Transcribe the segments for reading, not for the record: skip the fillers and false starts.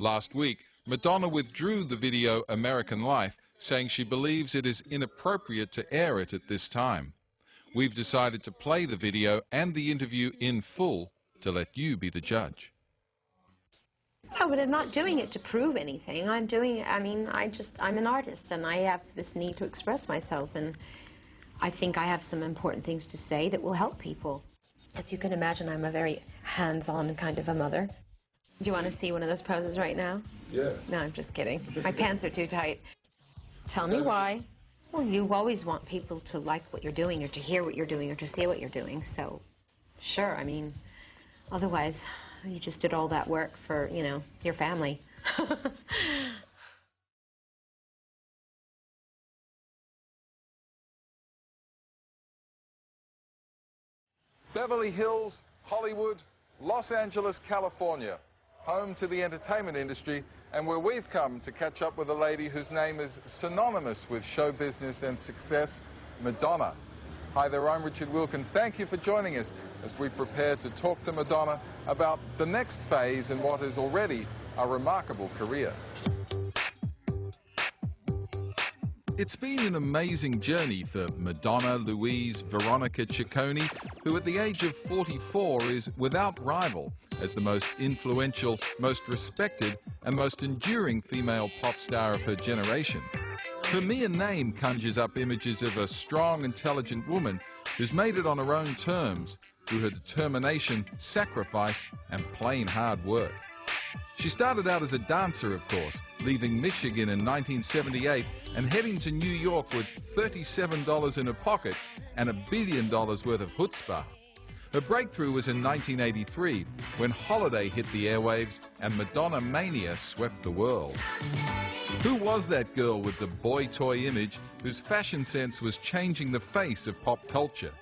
Last week, Madonna withdrew the video American Life, saying she believes it is inappropriate to air it at this time. We've decided to play the video and the interview in full to let you be the judge. No, but I'm not doing it to prove anything. I'm an artist, and I have this need to express myself, and I think I have some important things to say that will help people. As you can imagine, I'm a very hands-on kind of a mother. Do you want to see one of those poses right now? Yeah. No, I'm just kidding. My pants are too tight. Tell me why. Well, you always want people to like what you're doing, or to hear what you're doing, or to see what you're doing. So, sure, I mean, otherwise, you just did all that work for, you know, your family. Beverly Hills, Hollywood, Los Angeles, California, home to the entertainment industry, and where we've come to catch up with a lady whose name is synonymous with show business and success, Madonna. Hi there, I'm Richard Wilkins. Thank you for joining us as we prepare to talk to Madonna about the next phase in what is already a remarkable career. It's been an amazing journey for Madonna Louise Veronica Ciccone, who at the age of 44 is without rival as the most influential, most respected and most enduring female pop star of her generation. Her mere name conjures up images of a strong, intelligent woman who's made it on her own terms through her determination, sacrifice and plain hard work. She started out as a dancer, of course, leaving Michigan in 1978 and heading to New York with $37 in her pocket and $1 billion worth of chutzpah. Her breakthrough was in 1983 when Holiday hit the airwaves and Madonna mania swept the world. Who was that girl with the boy toy image whose fashion sense was changing the face of pop culture?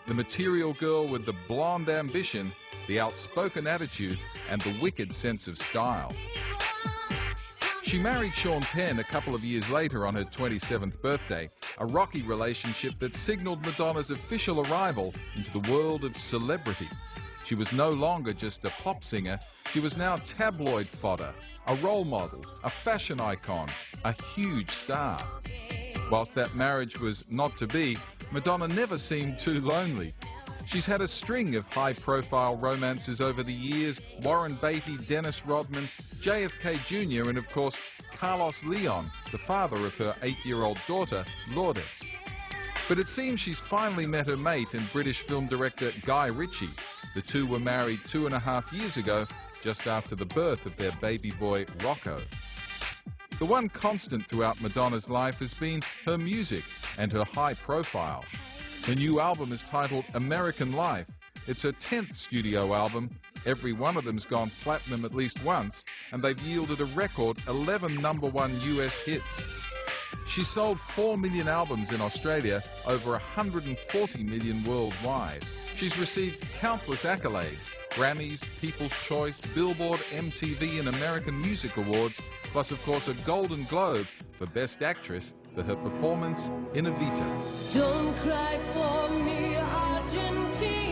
The material girl with the blonde ambition, the outspoken attitude and the wicked sense of style. She married Sean Penn a couple of years later on her 27th birthday, a rocky relationship that signaled Madonna's official arrival into the world of celebrity. She was no longer just a pop singer, she was now tabloid fodder, a role model, a fashion icon, a huge star. Whilst that marriage was not to be, Madonna never seemed too lonely. She's had a string of high-profile romances over the years: Warren Beatty, Dennis Rodman, JFK Jr. and, of course, Carlos Leon, the father of her 8-year-old daughter, Lourdes. But it seems she's finally met her mate in British film director Guy Ritchie. The two were married 2.5 years ago, just after the birth of their baby boy, Rocco. The one constant throughout Madonna's life has been her music and her high profile. Her new album is titled American Life. It's her 10th studio album. Every one of them's gone platinum at least once, and they've yielded a record 11 #1 US hits. She sold 4 million albums in Australia, over 140 million worldwide. She's received countless accolades: Grammys, People's Choice, Billboard, MTV and American Music Awards, plus of course a Golden Globe for Best Actress for her performance in Evita. Don't cry for me, Argentina.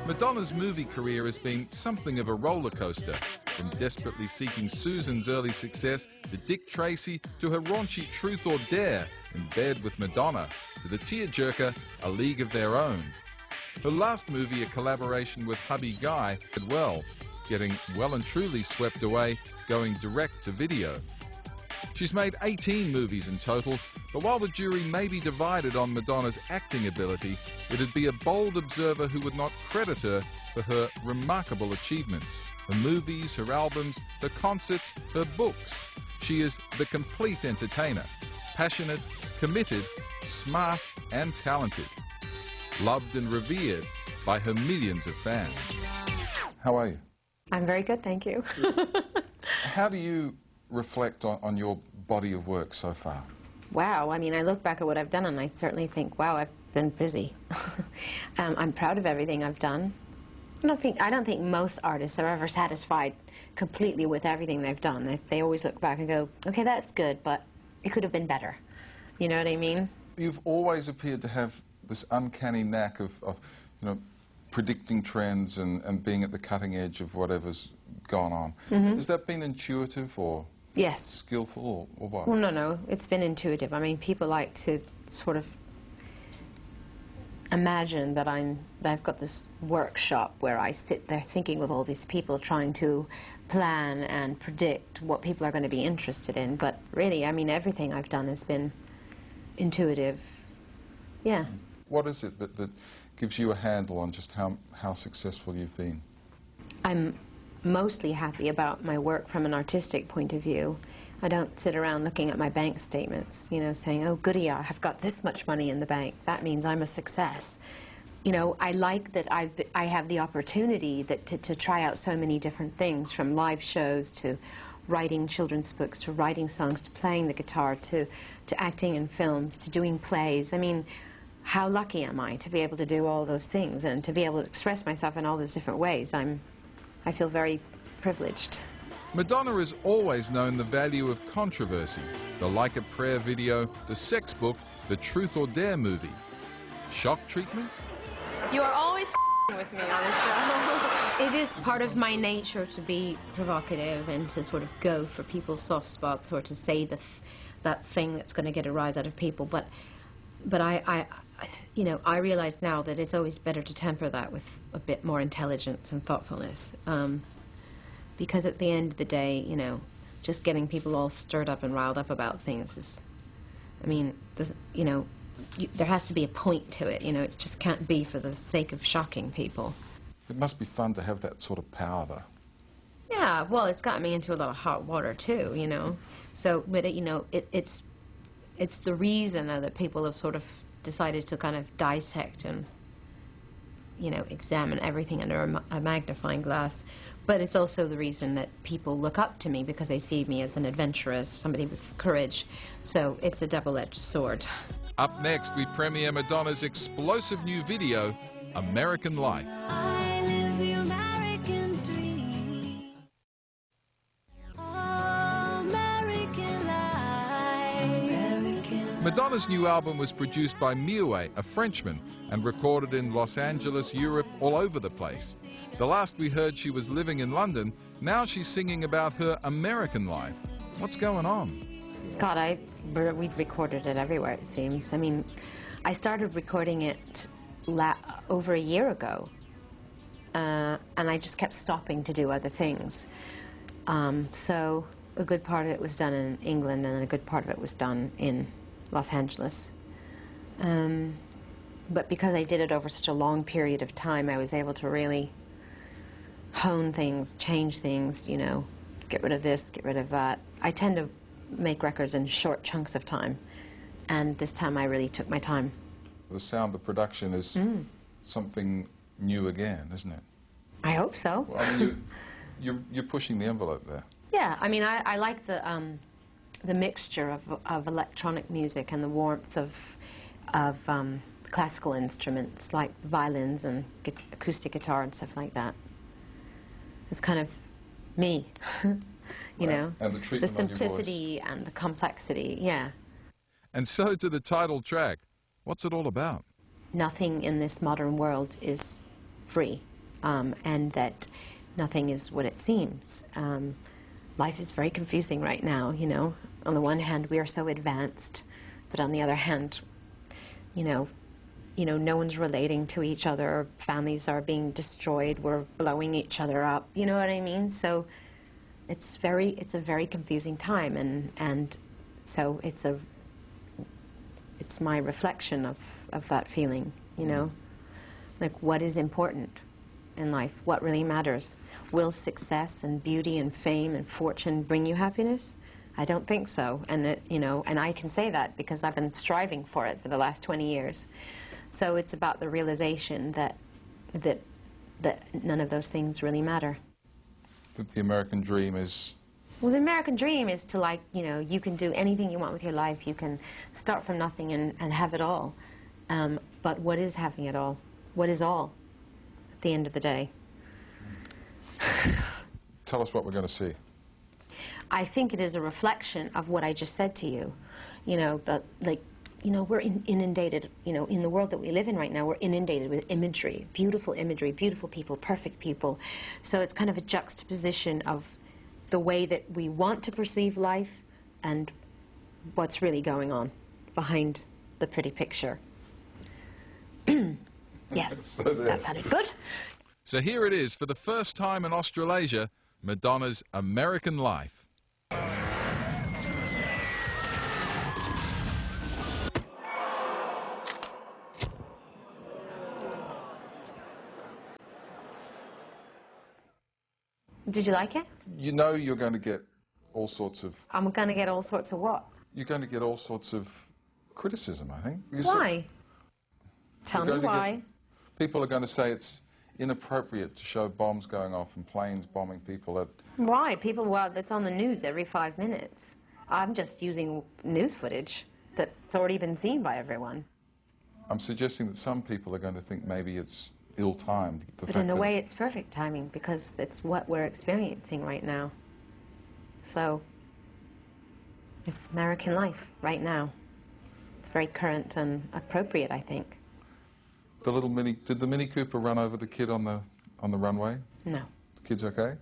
Madonna's movie career has been something of a roller coaster, from desperately seeking Susan's early success to Dick Tracy to her raunchy Truth or Dare in bed with Madonna to the tearjerker A League of Their Own. Her last movie, a collaboration with hubby Guy, did well, getting well and truly swept away, going direct to video. She's made 18 movies in total, but while the jury may be divided on Madonna's acting ability, it'd be a bold observer who would not credit her for her remarkable achievements. Her movies, her albums, her concerts, her books. She is the complete entertainer, passionate, committed, smart and talented. Loved and revered by her millions of fans. How are you? I'm very good, thank you. How do you reflect on your body of work so far? Wow, I mean, I look back at what I've done and I certainly think, wow, I've been busy. I'm proud of everything I've done. I don't think most artists are ever satisfied completely with everything they've done. They always look back and go, okay, that's good, but it could have been better. You know what I mean? You've always appeared to have this uncanny knack of predicting trends and being at the cutting edge of whatever's gone on. Mm-hmm. Has that been intuitive or Yes. skillful or what? Well, no, it's been intuitive. I mean, people like to sort of imagine that I've got this workshop where I sit there thinking with all these people trying to plan and predict what people are going to be interested in. But really, I mean, everything I've done has been intuitive. Yeah. What is it that gives you a handle on just how successful you've been? I'm mostly happy about my work from an artistic point of view. I don't sit around looking at my bank statements, you know, saying, oh, goody, I have got this much money in the bank. That means I'm a success. You know, I like that I have the opportunity to try out so many different things, from live shows to writing children's books, to writing songs, to playing the guitar, to acting in films, to doing plays. I mean, how lucky am I to be able to do all those things and to be able to express myself in all those different ways? I feel very privileged. Madonna has always known the value of controversy. The Like a Prayer video, the sex book, the Truth or Dare movie. Shock treatment? You are always with me on the show. It is part of my nature to be provocative and to sort of go for people's soft spots or to say that thing that's going to get a rise out of people. But you know, I realize now that it's always better to temper that with a bit more intelligence and thoughtfulness. Because at the end of the day, you know, just getting people all stirred up and riled up about things is, I mean, you know, there has to be a point to it, you know, it just can't be for the sake of shocking people. It must be fun to have that sort of power, though. Yeah, well, it's got me into a lot of hot water, too, you know. So, but, you know, it's the reason that people have sort of decided to kind of dissect and, you know, examine everything under a magnifying glass. But it's also the reason that people look up to me, because they see me as an adventurous, somebody with courage. So it's a double-edged sword. Up next, we premiere Madonna's explosive new video, American Life. I live the American dream. American life. Madonna's new album was produced by Mioué, a Frenchman, and recorded in Los Angeles, Europe, all over the place. The last we heard, she was living in London. Now she's singing about her American life. What's going on? God, we'd recorded it everywhere, it seems. I mean, I started recording it over a year ago, and I just kept stopping to do other things. So a good part of it was done in England, and a good part of it was done in Los Angeles. But because I did it over such a long period of time, I was able to really hone things, change things, you know, get rid of this, get rid of that. I tend to make records in short chunks of time, and this time I really took my time. The sound of production is something new again, isn't it? I hope so. Well, I mean, you're pushing the envelope there. Yeah, I mean, I like the mixture of electronic music and the warmth of classical instruments like violins and acoustic guitar and stuff like that. It's kind of me, you know, and the treatment the simplicity and the complexity, yeah. And so to the title track. What's it all about? Nothing in this modern world is free, and that nothing is what it seems. Life is very confusing right now, you know. On the one hand, we are so advanced, but on the other hand, you know, no one's relating to each other. Families are being destroyed. We're blowing each other up. You know what I mean? So it's a very confusing time, and so it's my reflection of that feeling. You know, like what is important in life? What really matters? Will success and beauty and fame and fortune bring you happiness? I don't think so. And you know, and I can say that because I've been striving for it for the last 20 years. So it's about the realization that none of those things really matter. That the American dream is... Well, the American dream is to, like, you know, you can do anything you want with your life. You can start from nothing and have it all. But what is having it all? What is all at the end of the day? Tell us what we're going to see. I think it is a reflection of what I just said to you. You know, like you know, we're inundated, you know, in the world that we live in right now, we're inundated with imagery, beautiful people, perfect people. So it's kind of a juxtaposition of the way that we want to perceive life and what's really going on behind the pretty picture. Yes, that sounded good. So here it is, for the first time in Australasia, Madonna's American Life. Did you like it? You know you're going to get all sorts of... I'm going to get all sorts of what? You're going to get all sorts of criticism, I think. Why? Tell me why. People are going to say it's inappropriate to show bombs going off and planes bombing people at... Why? People, well, that's on the news every 5 minutes. I'm just using news footage that's already been seen by everyone. I'm suggesting that some people are going to think maybe it's ill-timed. But in a way, it's perfect timing because it's what we're experiencing right now. So, it's American life right now. It's very current and appropriate, I think. Did the Mini Cooper run over the kid on the runway? No. The kid's okay?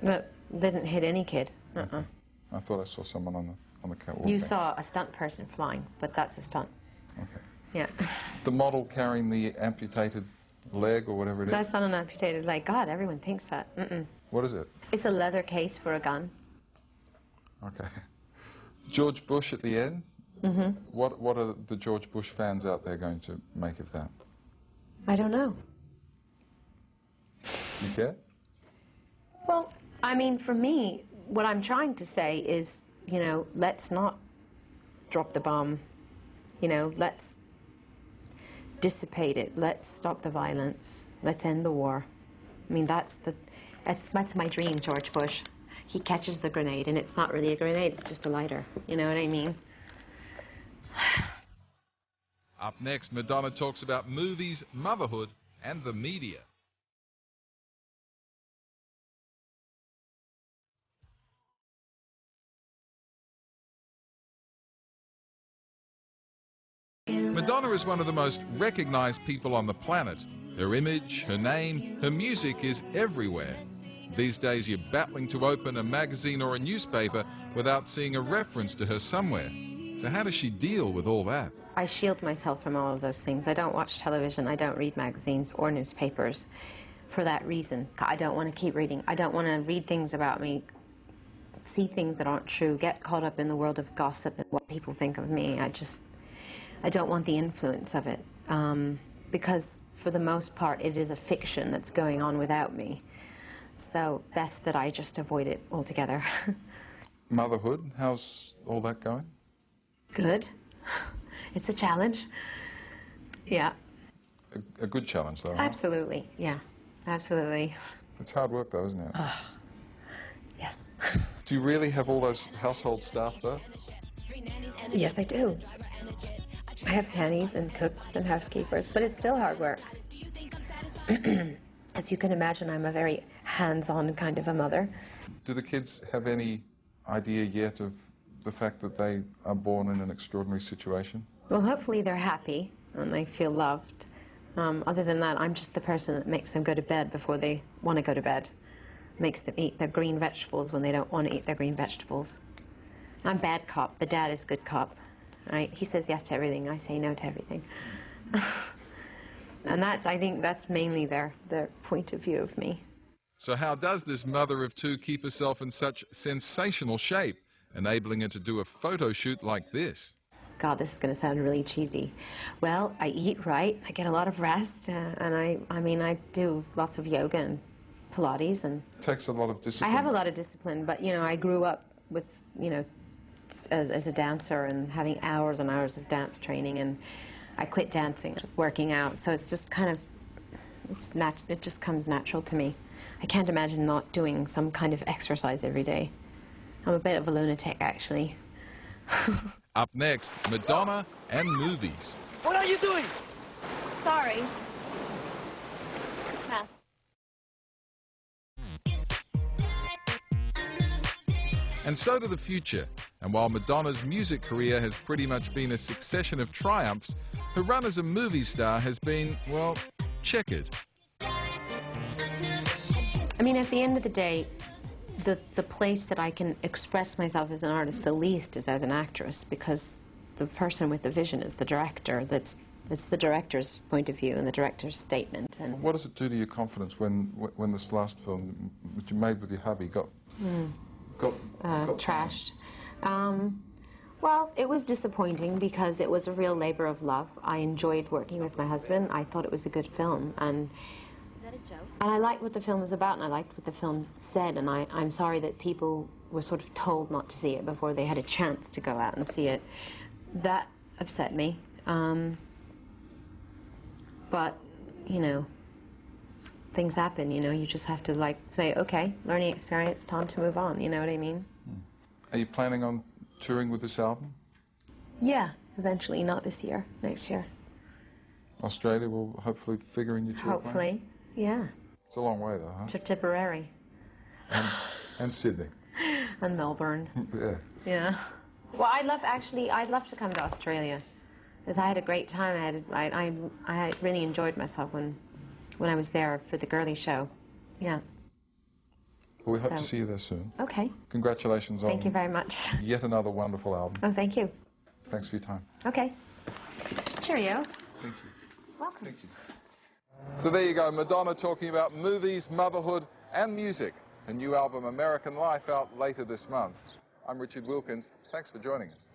No, didn't hit any kid. I thought I saw someone on the catwalk. You saw a stunt person flying, but that's a stunt. Okay. Yeah. The model carrying the amputated leg or whatever it is? That's not an amputated leg. God, everyone thinks that. What is it? It's a leather case for a gun. Okay. George Bush at the end? Mm-hmm. What are the George Bush fans out there going to make of that? I don't know. You care? Well, I mean, for me, what I'm trying to say is, you know, let's not drop the bomb. You know, let's dissipate it. Let's stop the violence. Let's end the war. I mean, that's my dream, George Bush. He catches the grenade, and it's not really a grenade, it's just a lighter. You know what I mean? Up next, Madonna talks about movies, motherhood, and the media. Madonna is one of the most recognized people on the planet. Her image, her name, her music is everywhere. These days you're battling to open a magazine or a newspaper without seeing a reference to her somewhere. So how does she deal with all that? I shield myself from all of those things. I don't watch television, I don't read magazines or newspapers for that reason. I don't want to keep reading. I don't want to read things about me, see things that aren't true, get caught up in the world of gossip and what people think of me. I don't want the influence of it, because for the most part it is a fiction that's going on without me. So best that I just avoid it altogether. Motherhood, how's all that going? Good. It's a challenge. Yeah. A good challenge, though, huh? Absolutely, yeah. Absolutely. It's hard work, though, isn't it? Yes. Do you really have all those household staff, though? Yes, I do. I have nannies and cooks and housekeepers, but it's still hard work. As you can imagine, I'm a very hands-on kind of a mother. Do the kids have any idea yet of the fact that they are born in an extraordinary situation? Well, hopefully they're happy and they feel loved. Other than that, I'm just the person that makes them go to bed before they want to go to bed. Makes them eat their green vegetables when they don't want to eat their green vegetables. I'm bad cop. The dad is good cop. Right? He says yes to everything. I say no to everything. And I think that's mainly their point of view of me. So how does this mother of two keep herself in such sensational shape, enabling her to do a photo shoot like this? God, this is going to sound really cheesy. Well, I eat right, I get a lot of rest, and I do lots of yoga and Pilates. And it takes a lot of discipline. I have a lot of discipline, but, you know, I grew up with, you know, as a dancer and having hours and hours of dance training, and I quit dancing, working out, so it's just kind of, it just comes natural to me. I can't imagine not doing some kind of exercise every day. I'm a bit of a lunatic, actually. Up next, Madonna and movies. What are you doing? Sorry. And so to the future. And while Madonna's music career has pretty much been a succession of triumphs, her run as a movie star has been, well, checkered. I mean, at the end of the day, the place that I can express myself as an artist the least is as an actress, because the person with the vision is the director. It's the director's point of view and the director's statement. And what does it do to your confidence when this last film that you made with your hubby got trashed? Well, it was disappointing because it was a real labor of love. I enjoyed working with my husband. I thought it was a good film, and I liked what the film was about, and I liked what the film said, and I'm sorry that people were sort of told not to see it before they had a chance to go out and see it. That upset me. But, you know, things happen, you know, you just have to, like, say, okay, learning experience, time to move on, you know what I mean? Are you planning on touring with this album? Yeah, eventually, not this year, next year. Australia will hopefully figure in your tour plan? Hopefully, yeah. It's a long way, though, huh? To Tipperary. And Sydney. And Melbourne. Yeah. Yeah. Well, I'd love to come to Australia, because I had a great time. I really enjoyed myself when I was there for the girly show. Yeah. Well, we hope to see you there soon. Okay. Congratulations on... Thank you very much. Yet another wonderful album. Oh, thank you. Thanks for your time. Okay. Cheerio. Thank you. Welcome. Thank you. So there you go, Madonna talking about movies, motherhood, and music. Her new album, American Life, out later this month. I'm Richard Wilkins. Thanks for joining us.